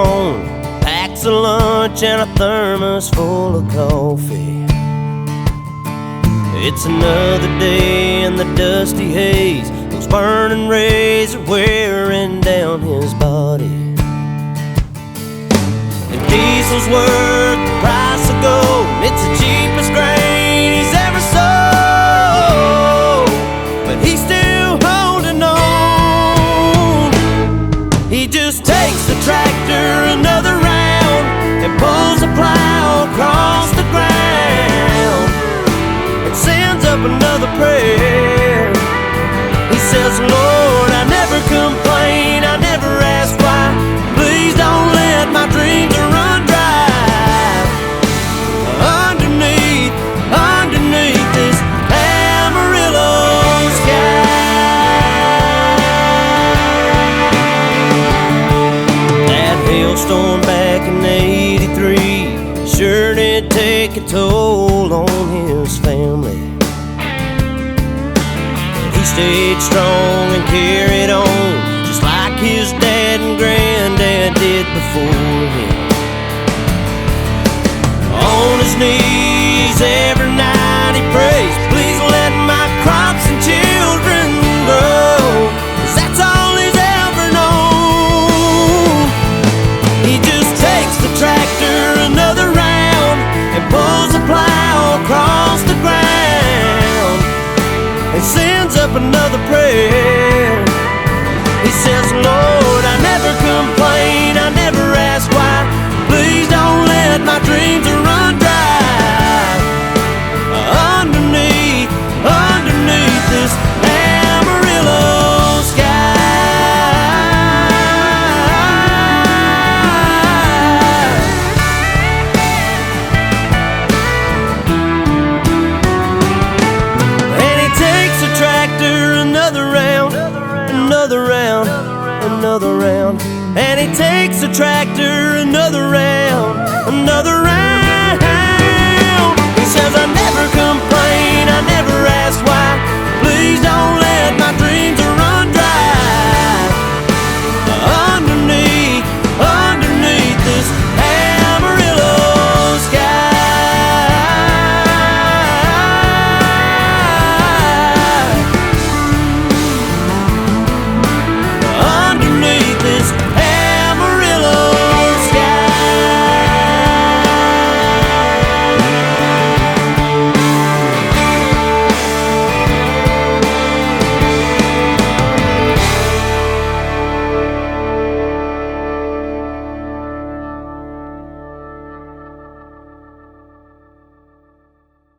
home, packs a lunch and a thermos full of coffee. It's another day in the dusty haze. Those burning rays are wearing down his body. If diesel's worth the price of gold, it's the cheapest grain he's ever sold. But he's still holding on. He just takes the tractor another round and pulls the plow across the ground and sends up another prayer. He says, Lord, I never complain, I never ask why. Please don't let my dreams run dry. Underneath this Amarillo sky. That hailstorm back in '83 sure did take a toll on his family. He stayed strong and carried on, just like his dad and granddad did before him. On his knees every night he prays, please let my crops and children grow, 'cause that's all he's ever known. He just takes the tractor another round and pulls the plow across the ground and sends up another prayer. He says, Lord, I never complain, I never ask why. Please don't let my dreams run dry. Underneath this Amarillo sky. And he takes the tractor another round, another round, another round. And he takes the tractor another round.